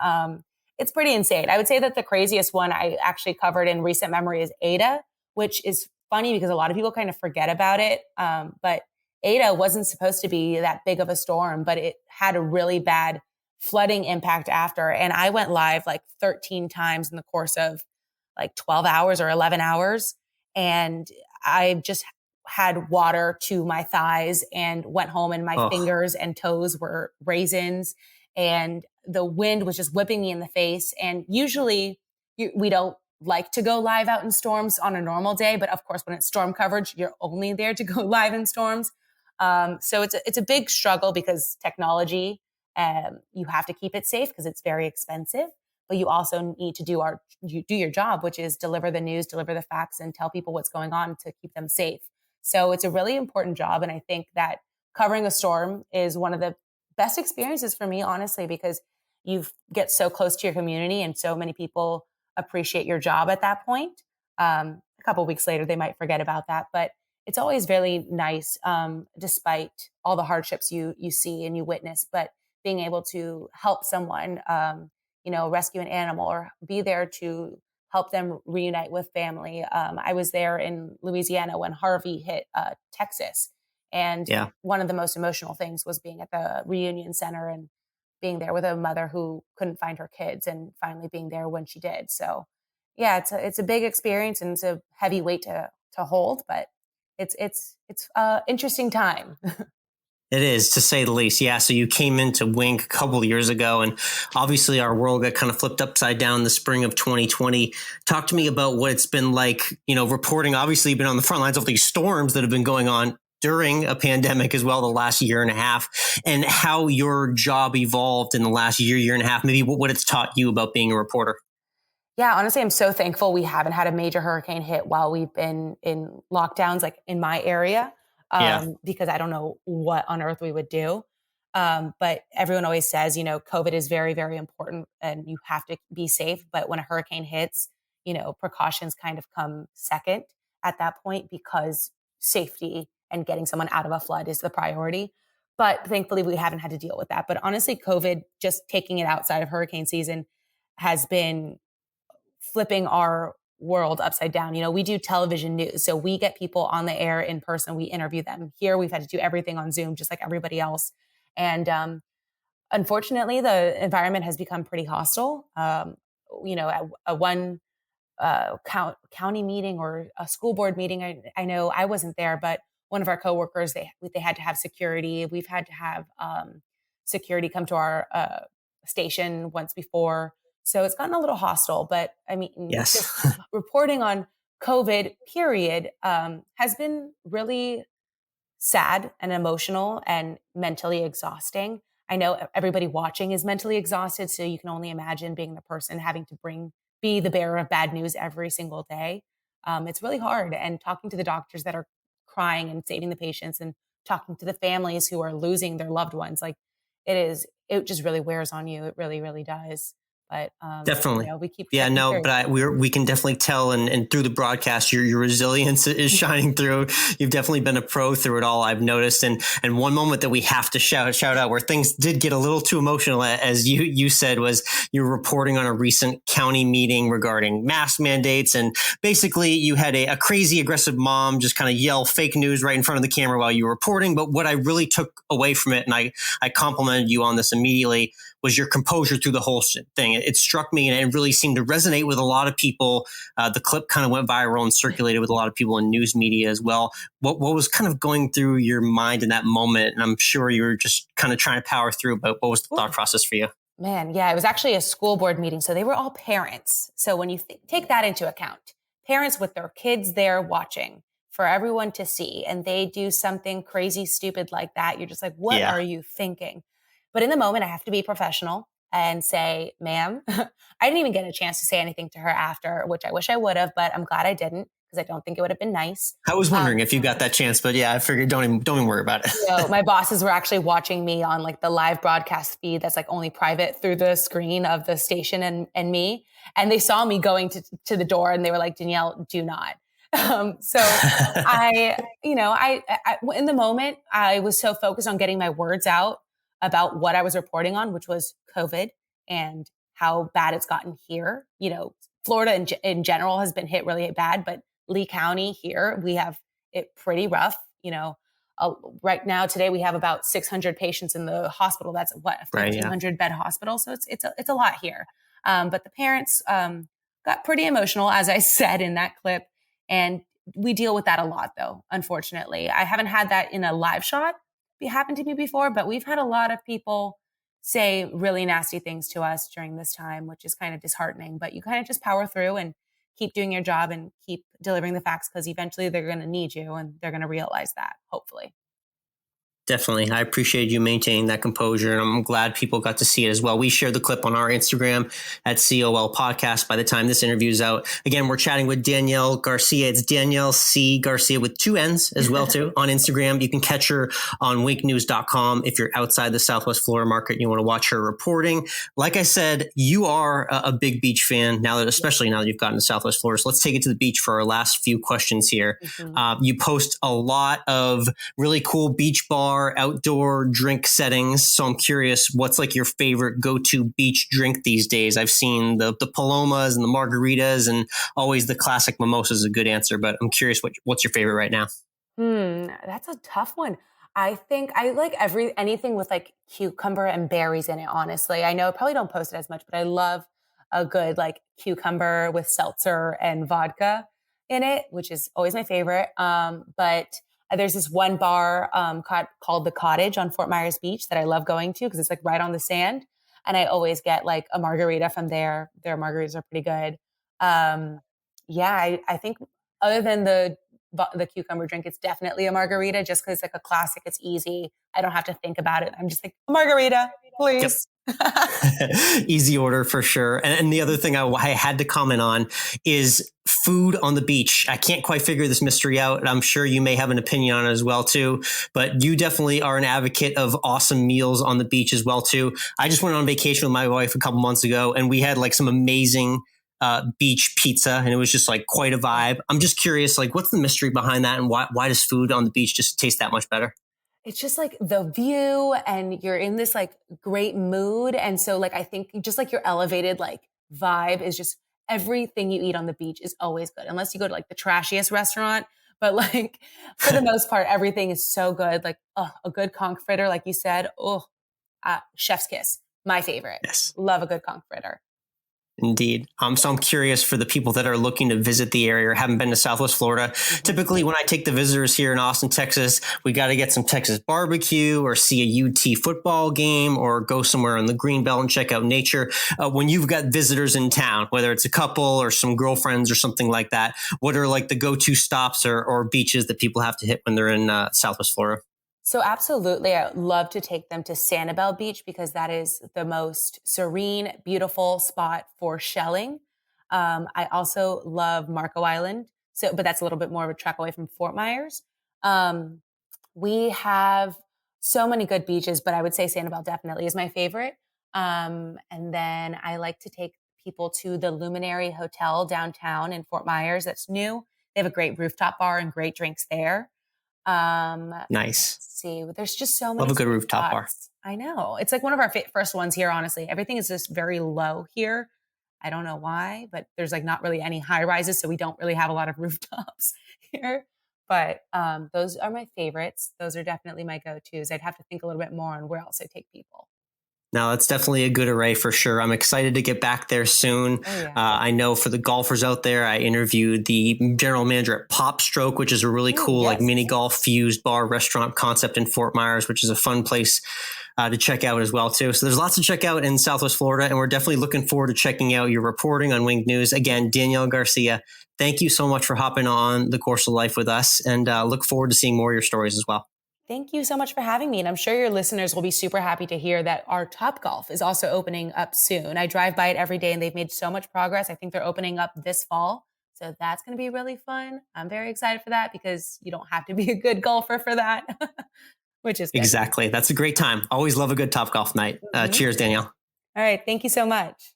It's pretty insane. I would say that the craziest one I actually covered in recent memory is Ada, which is funny because a lot of people kind of forget about it. But Ada wasn't supposed to be that big of a storm, but it had a really bad flooding impact after. And I went live like 13 times in the course of like 12 hours or 11 hours. And I just had water to my thighs and went home and my fingers and toes were raisins and the wind was just whipping me in the face. And usually we don't like to go live out in storms on a normal day. But of course, when it's storm coverage, you're only there to go live in storms. So it's a big struggle because technology, you have to keep it safe because it's very expensive, but you also need to do your job, which is deliver the news, deliver the facts, and tell people what's going on to keep them safe. So it's a really important job. And I think that covering a storm is one of the best experiences for me, honestly, because you get so close to your community and so many people appreciate your job at that point. A couple of weeks later, they might forget about that, but it's always really nice, despite all the hardships you see and you witness, but being able to help someone, rescue an animal or be there to help them reunite with family. I was there in Louisiana when Harvey hit Texas. And one of the most emotional things was being at the reunion center and being there with a mother who couldn't find her kids and finally being there when she did. So yeah, it's a big experience and it's a heavy weight to hold, but it's interesting time. It is, to say the least. Yeah. So you came into Wink a couple of years ago, and obviously our world got kind of flipped upside down in the spring of 2020. Talk to me about what it's been like, reporting. Obviously, you've been on the front lines of these storms that have been going on during a pandemic as well, the last year and a half, and how your job evolved in the last year and a half, maybe what it's taught you about being a reporter. Yeah, honestly, I'm so thankful we haven't had a major hurricane hit while we've been in lockdowns, like in my area, because I don't know what on earth we would do. But everyone always says, COVID is very, very important and you have to be safe. But when a hurricane hits, precautions kind of come second at that point because safety and getting someone out of a flood is the priority. But thankfully, we haven't had to deal with that. But honestly, COVID, just taking it outside of hurricane season, has been flipping our world upside down. We do television news. So we get people on the air in person. We interview them. Here, we've had to do everything on Zoom, just like everybody else. And unfortunately, the environment has become pretty hostile. At one county meeting or a school board meeting, I know I wasn't there, but one of our coworkers, they had to have security. We've had to have security come to our station once before. So it's gotten a little hostile, but I mean, yes. Just reporting on COVID period has been really sad and emotional and mentally exhausting. I know everybody watching is mentally exhausted, so you can only imagine being the person having to be the bearer of bad news every single day. It's really hard. And talking to the doctors that are crying and saving the patients and talking to the families who are losing their loved ones, it just really wears on you. It really, really does. But definitely, we keep but we can definitely tell, and through the broadcast, your resilience is shining through. You've definitely been a pro through it all, I've noticed. And one moment that we have to shout out where things did get a little too emotional, as you said, was you were reporting on a recent county meeting regarding mask mandates, and basically you had a crazy aggressive mom just kind of yell fake news right in front of the camera while you were reporting. But what I really took away from it, and I complimented you on this immediately, was your composure through the whole thing. It struck me, and it really seemed to resonate with a lot of people. The clip kind of went viral and circulated with a lot of people in news media as well. What was kind of going through your mind in that moment? And I'm sure you were just kind of trying to power through, but what was the thought process for you? Man, yeah, it was actually a school board meeting. So they were all parents. So when you take that into account, parents with their kids there watching for everyone to see, and they do something crazy, stupid like that, you're just like, what are you thinking? But in the moment, I have to be professional and say, ma'am, I didn't even get a chance to say anything to her after, which I wish I would have, but I'm glad I didn't because I don't think it would have been nice. I was wondering if you got that chance, but yeah, I figured don't even worry about it. My bosses were actually watching me on like the live broadcast feed that's like only private through the screen of the station and me. And they saw me going to the door and they were like, Dannielle, do not. So I in the moment, I was so focused on getting my words out about what I was reporting on, which was COVID and how bad it's gotten here. Florida in general has been hit really bad, but Lee County here, we have it pretty rough. Right now, today, we have about 600 patients in the hospital. That's a 1,500 bed hospital. So it's a lot here. But the parents got pretty emotional, as I said in that clip. And we deal with that a lot, though, unfortunately. I haven't had that in a live shot. It happened to me before, but we've had a lot of people say really nasty things to us during this time, which is kind of disheartening. But you kind of just power through and keep doing your job and keep delivering the facts because eventually they're going to need you and they're going to realize that, hopefully. Definitely. I appreciate you maintaining that composure, and I'm glad people got to see it as well. We shared the clip on our Instagram at COL Podcast by the time this interview is out. Again, we're chatting with Dannielle Garcia. It's Dannielle C. Garcia with 2 N's as well, too, on Instagram. You can catch her on wakenews.com if you're outside the Southwest Florida market and you want to watch her reporting. Like I said, you are a big beach fan, especially now that you've gotten to Southwest Florida. So let's take it to the beach for our last few questions here. Mm-hmm. You post a lot of really cool beach bar, outdoor drink settings. So I'm curious, what's like your favorite go-to beach drink these days? I've seen the Palomas and the margaritas, and always the classic mimosa is a good answer, but I'm curious what's your favorite right now? That's a tough one. I think I like anything with like cucumber and berries in it, honestly. I know I probably don't post it as much, but I love a good like cucumber with seltzer and vodka in it, which is always my favorite. But There's this one bar called The Cottage on Fort Myers Beach that I love going to because it's like right on the sand. And I always get like a margarita from there. Their margaritas are pretty good. I think other than the cucumber drink, it's definitely a margarita just because it's like a classic. It's easy. I don't have to think about it. I'm just like, margarita, please. Yep. Easy order for sure. And the other thing I had to comment on is food on the beach. I can't quite figure this mystery out. I'm sure you may have an opinion on it as well too, but you definitely are an advocate of awesome meals on the beach as well too. I just went on vacation with my wife a couple months ago and we had like some amazing beach pizza and it was just like quite a vibe. I'm just curious, like what's the mystery behind that and why does food on the beach just taste that much better? It's just like the view and you're in this like great mood. And so like, I think just like your elevated like vibe is just everything you eat on the beach is always good. Unless you go to like the trashiest restaurant, but like for the most part, everything is so good. Like a good conch fritter, like you said, chef's kiss, my favorite. Yes. Love a good conch fritter. Indeed. So I'm curious for the people that are looking to visit the area or haven't been to Southwest Florida. Typically, when I take the visitors here in Austin, Texas, we got to get some Texas barbecue or see a UT football game or go somewhere on the Greenbelt and check out nature. When you've got visitors in town, whether it's a couple or some girlfriends or something like that, what are like the go-to stops or beaches that people have to hit when they're in Southwest Florida? So absolutely. I would love to take them to Sanibel Beach because that is the most serene, beautiful spot for shelling. I also love Marco Island. But that's a little bit more of a trek away from Fort Myers. We have so many good beaches, but I would say Sanibel definitely is my favorite. And then I like to take people to the Luminary Hotel downtown in Fort Myers. That's new. They have a great rooftop bar and great drinks there. Nice. Let's see. There's just so many. Love a good rooftop bar. I know. It's like one of our first ones here, honestly. Everything is just very low here. I don't know why, but there's like not really any high rises. So we don't really have a lot of rooftops here. But those are my favorites. Those are definitely my go-tos. I'd have to think a little bit more on where else I take people. No, that's definitely a good array for sure. I'm excited to get back there soon. Oh, yeah. I know for the golfers out there, I interviewed the general manager at Pop Stroke, which is a really cool like mini golf fused bar restaurant concept in Fort Myers, which is a fun place to check out as well too. So there's lots to check out in Southwest Florida, and we're definitely looking forward to checking out your reporting on Winged News. Again, Dannielle Garcia, thank you so much for hopping on the Course of Life with us, and look forward to seeing more of your stories as well. Thank you so much for having me. And I'm sure your listeners will be super happy to hear that our Topgolf is also opening up soon. I drive by it every day and they've made so much progress. I think they're opening up this fall. So that's going to be really fun. I'm very excited for that because you don't have to be a good golfer for that, which is good. Exactly. That's a great time. Always love a good Topgolf night. Cheers, Dannielle. All right. Thank you so much.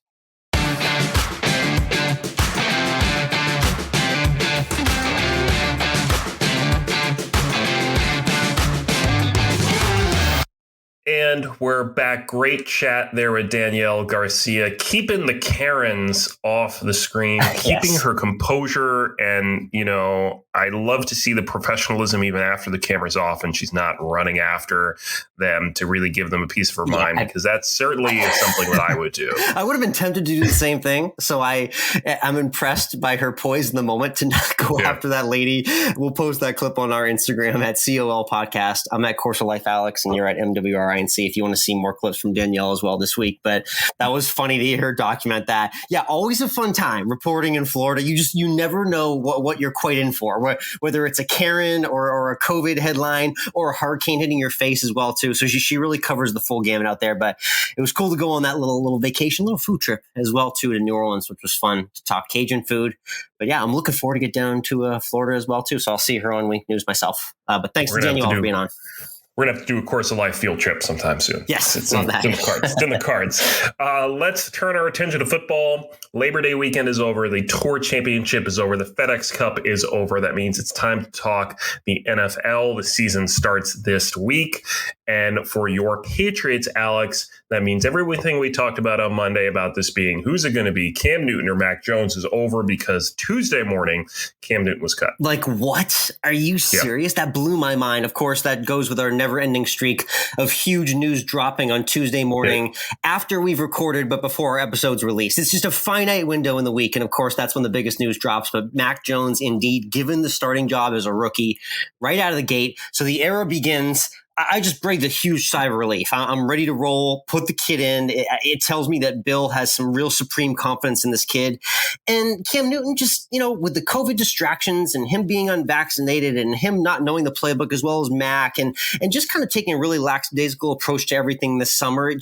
And we're back. Great chat there with Dannielle Garcia, keeping the Karens off the screen, keeping her composure. And, you know, I love to see the professionalism even after the camera's off and she's not running after them to really give them a piece of her mind, because that certainly is something that I would do. I would have been tempted to do the same thing. So I'm impressed by her poise in the moment to not go after that lady. We'll post that clip on our Instagram at COL Podcast. I'm at Course of Life Alex and you're at MWRI. And see if you want to see more clips from Dannielle as well this week. But that was funny to hear her document that. Yeah, always a fun time reporting in Florida. You never know what you're quite in for, whether it's a Karen or a COVID headline or a hurricane hitting your face as well too. So she really covers the full gamut out there. But it was cool to go on that little vacation, little food trip as well too to New Orleans, which was fun to talk Cajun food. But yeah, I'm looking forward to get down to Florida as well too. So I'll see her on Wink News myself. But thanks to Dannielle for being on. We're going to have to do a Course of Life field trip sometime soon. Yes, it's in the cards. It's in the cards. Let's turn our attention to football. Labor Day weekend is over. The Tour Championship is over. The FedEx Cup is over. That means it's time to talk the NFL. The season starts this week. And for your Patriots, Alex, That means everything we talked about on Monday about this being who's it going to be, Cam Newton or Mac Jones, is over because Tuesday morning, Cam Newton was cut. Like, what? Are you serious? That blew my mind. Of course, that goes with our never-ending streak of huge news dropping on Tuesday morning after we've recorded, but before our episode's released. It's just a finite window in the week, and of course, that's when the biggest news drops. But Mac Jones, indeed, given the starting job as a rookie right out of the gate. So the era begins. I just breathed a huge sigh of relief. I'm ready to roll, put the kid in. It tells me that Bill has some real supreme confidence in this kid. And Cam Newton just, with the COVID distractions and him being unvaccinated and him not knowing the playbook as well as Mac and just kind of taking a really lackadaisical approach to everything this summer, it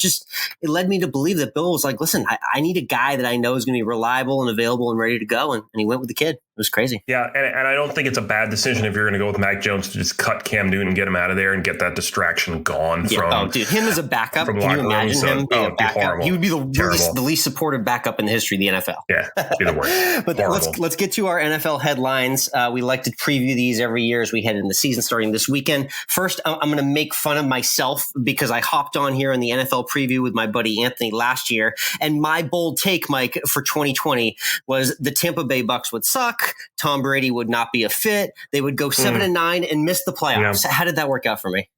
led me to believe that Bill was like, listen, I need a guy that I know is going to be reliable and available and ready to go. And he went with the kid. It was crazy. Yeah, and I don't think it's a bad decision if you're going to go with Mac Jones to just cut Cam Newton, get him out of there, and get that distraction gone from. Oh, dude, him as a backup. Can you imagine him being a backup? He would be the least supportive backup in the history of the NFL. Yeah, be the worst. But let's get to our NFL headlines. We like to preview these every year as we head into the season starting this weekend. First, I'm going to make fun of myself because I hopped on here in the NFL preview with my buddy Anthony last year, and my bold take, Mike, for 2020 was the Tampa Bay Bucks would suck. Tom Brady would not be a fit. They would go 7-9 and miss the playoffs. Yeah. How did that work out for me?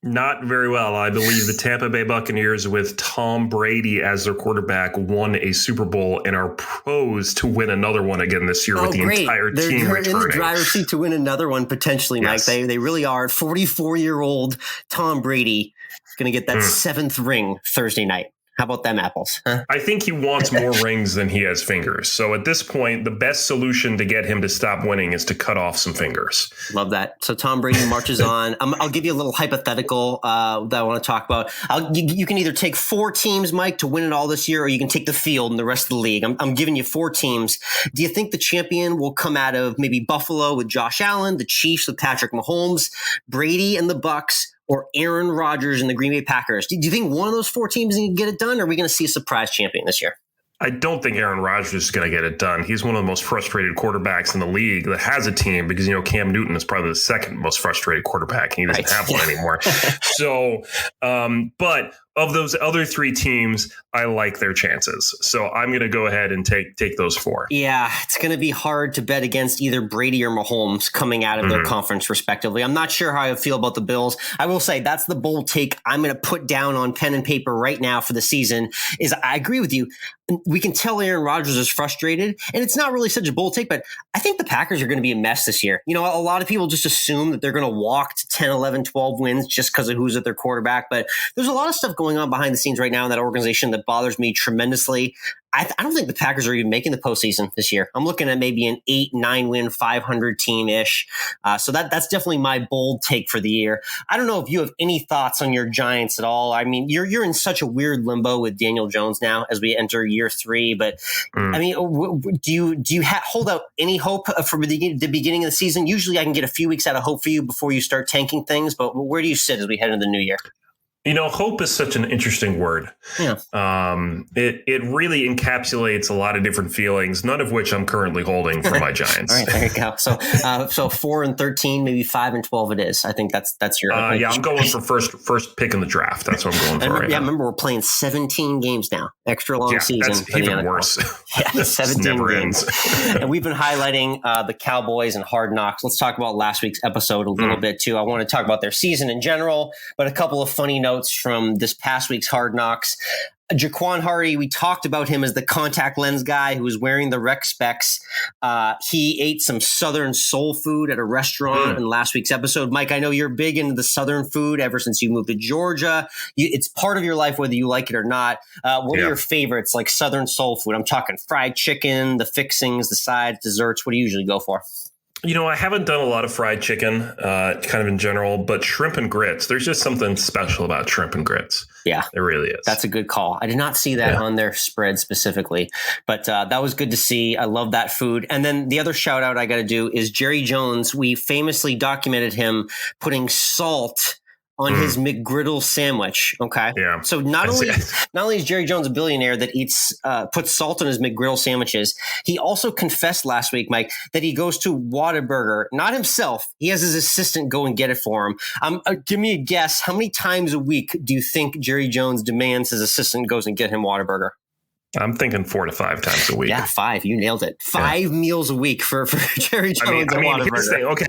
Not very well. I believe the Tampa Bay Buccaneers with Tom Brady as their quarterback won a Super Bowl and are poised to win another one again this year with the entire team returning. They're in the driver's seat to win another one potentially, Mike. Yes. They really are. 44-year-old Tom Brady is going to get that seventh ring Thursday night. How about them apples? Huh? I think he wants more rings than he has fingers. So at this point, the best solution to get him to stop winning is to cut off some fingers. Love that. So Tom Brady marches on. I'll give you a little hypothetical that I want to talk about. You can either take 4 teams, Mike, to win it all this year, or you can take the field and the rest of the league. I'm giving you 4 teams. Do you think the champion will come out of maybe Buffalo with Josh Allen, the Chiefs with Patrick Mahomes, Brady and the Bucks, or Aaron Rodgers and the Green Bay Packers? Do you think one of those 4 teams can get it done, or are we going to see a surprise champion this year? I don't think Aaron Rodgers is going to get it done. He's one of the most frustrated quarterbacks in the league that has a team because, Cam Newton is probably the second most frustrated quarterback. And he doesn't have one anymore. So, but of those other 3 teams, I like their chances. So I'm going to go ahead and take those 4. Yeah, it's going to be hard to bet against either Brady or Mahomes coming out of their conference, respectively. I'm not sure how I feel about the Bills. I will say that's the bold take I'm going to put down on pen and paper right now for the season. Is I agree with you. We can tell Aaron Rodgers is frustrated, and it's not really such a bold take, but I think the Packers are going to be a mess this year. A lot of people just assume that they're going to walk to 10, 11, 12 wins just because of who's at their quarterback, but there's a lot of stuff going on behind the scenes right now in that organization that bothers me tremendously. I don't think the Packers are even making the postseason this year. I'm looking at maybe an 8-9 win, 500 team-ish. So that's definitely my bold take for the year. I don't know if you have any thoughts on your Giants at all. I mean, you're in such a weird limbo with Daniel Jones now as we enter year 3. But I mean, do you hold out any hope for the beginning of the season? Usually I can get a few weeks out of hope for you before you start tanking things. But where do you sit as we head into the new year? Hope is such an interesting word. Yeah. It really encapsulates a lot of different feelings, none of which I'm currently holding for my Giants. All right, there you go. So 4-13, maybe 5-12 it is. I think that's your. I'm going for first pick in the draft. That's what I'm going for right now. Remember we're playing 17 games now, extra long season. That's even worse. Yeah, 17 games. And we've been highlighting the Cowboys and Hard Knocks. Let's talk about last week's episode a little bit too. I want to talk about their season in general, but a couple of funny notes from this past week's Hard Knocks. Jaquan Hardy, we talked about him as the contact lens guy who was wearing the rec specs. He ate some Southern soul food at a restaurant in last week's episode. Mike, I know you're big into the Southern food ever since you moved to Georgia. It's part of your life whether you like it or not. What are your favorites, like Southern soul food? I'm talking fried chicken, the fixings, the sides, desserts. What do you usually go for? I haven't done a lot of fried chicken, kind of in general, but shrimp and grits. There's just something special about shrimp and grits. Yeah, there really is. That's a good call. I did not see that on their spread specifically, but that was good to see. I love that food. And then the other shout out I got to do is Jerry Jones. We famously documented him putting salt on his McGriddle sandwich. Okay. Yeah. So not only is Jerry Jones a billionaire that puts salt on his McGriddle sandwiches, he also confessed last week, Mike, that he goes to Whataburger, not himself. He has his assistant go and get it for him. Give me a guess. How many times a week do you think Jerry Jones demands his assistant goes and get him Whataburger? I'm thinking 4 to 5 times a week. Yeah, 5. You nailed it. 5 meals a week for Jerry Jones.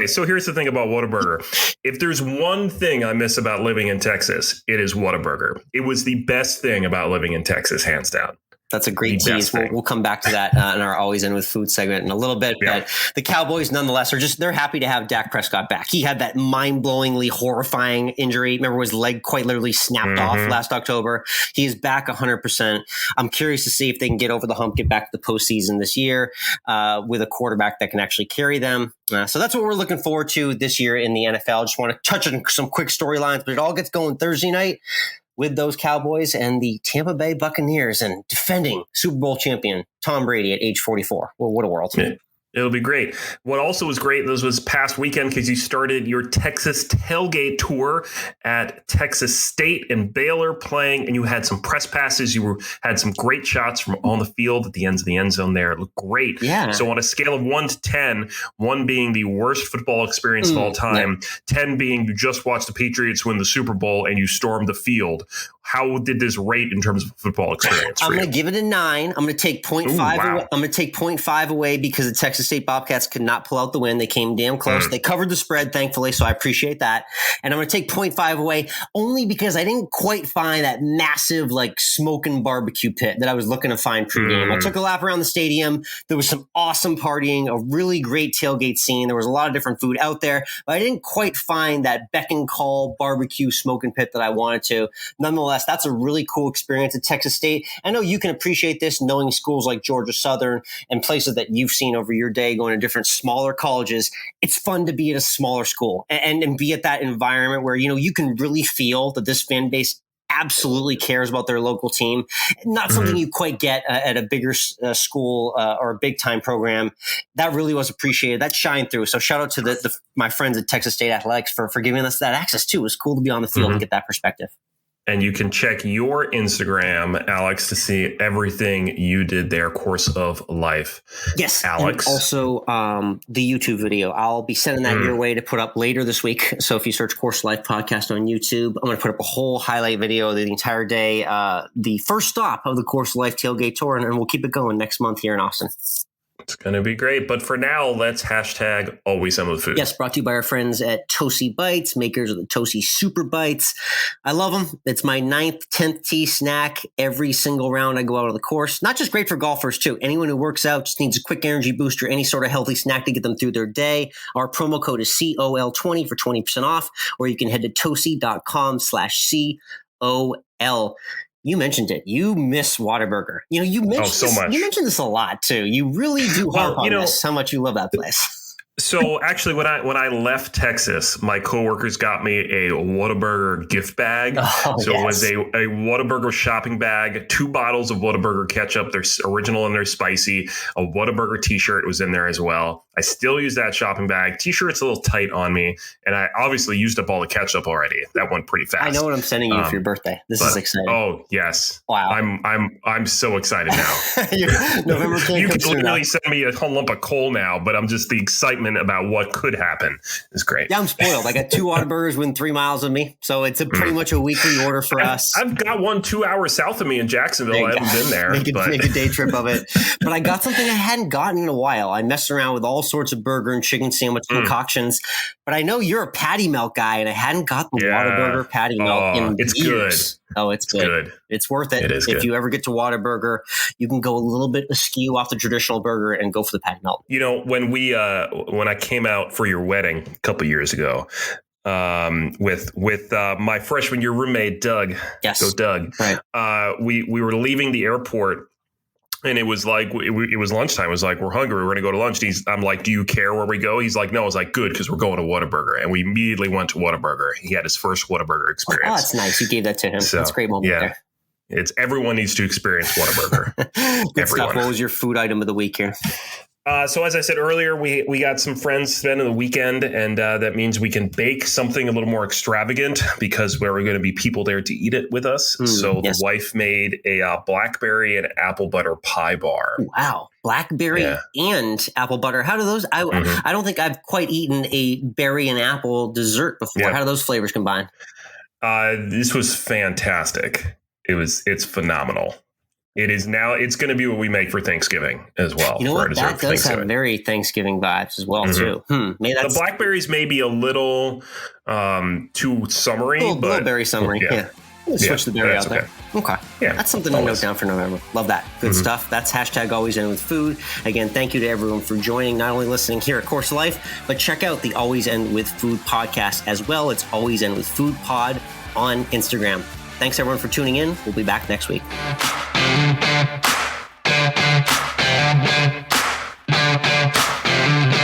So here's the thing about Whataburger. If there's one thing I miss about living in Texas, it is Whataburger. It was the best thing about living in Texas, hands down. That's a great tease. We'll come back to that in our Always End with Food segment in a little bit. Yeah. But the Cowboys, nonetheless, they're happy to have Dak Prescott back. He had that mind-blowingly horrifying injury. Remember, his leg quite literally snapped off last October. He is back 100%. I'm curious to see if they can get over the hump, get back to the postseason this year with a quarterback that can actually carry them. So that's what we're looking forward to this year in the NFL. Just want to touch on some quick storylines, but it all gets going Thursday night with those Cowboys and the Tampa Bay Buccaneers and defending Super Bowl champion Tom Brady at age 44. Well, what a world. Yeah. It'll be great. What also was great, this was past weekend because you started your Texas Tailgate Tour at Texas State and Baylor playing, and you had some press passes. Had some great shots from on the field at the ends of the end zone there. It looked great. Yeah. So on a scale of 1 to 10, 1 being the worst football experience of all time, 10 being you just watched the Patriots win the Super Bowl and you stormed the field. How did this rate in terms of football experience? I'm going to give it a 9. I'm going to take 0.5. Away. I'm going to take 0.5 away because the Texas State Bobcats could not pull out the win. They came damn close. They covered the spread, thankfully, so I appreciate that. And I'm going to take 0.5 away only because I didn't quite find that massive smoking barbecue pit that I was looking to find pregame. I took a lap around the stadium. There was some awesome partying, a really great tailgate scene. There was a lot of different food out there, but I didn't quite find that beck and call barbecue smoking pit that I wanted to. Nonetheless, that's a really cool experience at Texas State. I know you can appreciate this knowing schools like Georgia Southern and places that you've seen over your day going to different smaller colleges. It's fun to be at a smaller school and be at that environment where, you can really feel that this fan base absolutely cares about their local team. Not something you quite get at a bigger school or a big time program. That really was appreciated. That shined through. So shout out to my friends at Texas State Athletics for giving us that access too. It was cool to be on the field and get that perspective. And you can check your Instagram, Alex, to see everything you did there, Course of Life. Yes, Alex. And also the YouTube video. I'll be sending that your way to put up later this week. So if you search Course of Life podcast on YouTube, I'm going to put up a whole highlight video of the entire day, the first stop of the Course of Life Tailgate Tour, and we'll keep it going next month here in Austin. It's going to be great. But for now, let's hashtag AlwaysEndWithFood. Yes, brought to you by our friends at Toasty Bites, makers of the Toasty Super Bites. I love them. It's my 9th, 10th tee snack every single round I go out on the course. Not just great for golfers, too. Anyone who works out just needs a quick energy boost or any sort of healthy snack to get them through their day. Our promo code is COL20 for 20% off, or you can head to toasty.com/COL. You mentioned it. You miss Whataburger. You mentioned so much. You mentioned this a lot too. You really do harp on this. How much you love that place. So actually, when I left Texas, my coworkers got me a Whataburger gift bag. It was a Whataburger shopping bag, 2 bottles of Whataburger ketchup. They're original and they're spicy. A Whataburger t-shirt was in there as well. I still use that shopping bag. T-shirt's a little tight on me, and I obviously used up all the ketchup already. That went pretty fast. I know what I'm sending you for your birthday. This is exciting. Oh yes! Wow! I'm so excited now. November you can literally send me a whole lump of coal now, but I'm just the excitement about what could happen is great. Yeah, I'm spoiled. I got 2 Whataburgers within 3 miles of me, so it's pretty much a weekly order for us. I've got one 2 hours south of me in Jacksonville. I haven't been there. Make a day trip of it. But I got something I hadn't gotten in a while. I messed around with all sorts of burger and chicken sandwich concoctions, but I know you're a patty melt guy, and I hadn't got the Whataburger patty melt in years. Good. Oh, it's good. It's worth it. It is good. If you ever get to Whataburger, you can go a little bit askew off the traditional burger and go for the patty melt. When I came out for your wedding a couple years ago, with my freshman year roommate Doug. Yes. Go Doug. Right. We were leaving the airport. And it was like, it was lunchtime. It was like, we're hungry. We're going to go to lunch. I'm like, do you care where we go? He's like, no. I was like, good, because we're going to Whataburger. And we immediately went to Whataburger. He had his first Whataburger experience. Oh, that's nice. You gave that to him. So, that's a great moment there. Everyone needs to experience Whataburger. Good stuff. What was your food item of the week here? So as I said earlier, we got some friends spending the weekend, and that means we can bake something a little more extravagant because there are going to be people there to eat it with us. So the wife made a blackberry and apple butter pie bar. Wow. Blackberry and apple butter. How do those? I don't think I've quite eaten a berry and apple dessert before. Yeah. How do those flavors combine? This was fantastic. It's phenomenal. It is now. It's going to be what we make for Thanksgiving as well. You know what? That does have very Thanksgiving vibes as well too. The blackberries may be a little too summery, a little berry summery. Yeah. Switch the berry out there. Okay. Yeah. That's something to note down for November. Love that. Good stuff. That's #AlwaysEndWithFood. Again, thank you to everyone for joining, not only listening here at Course of Life, but check out the Always End With Food podcast as well. It's Always End With Food Pod on Instagram. Thanks everyone for tuning in. We'll be back next week. Thank you.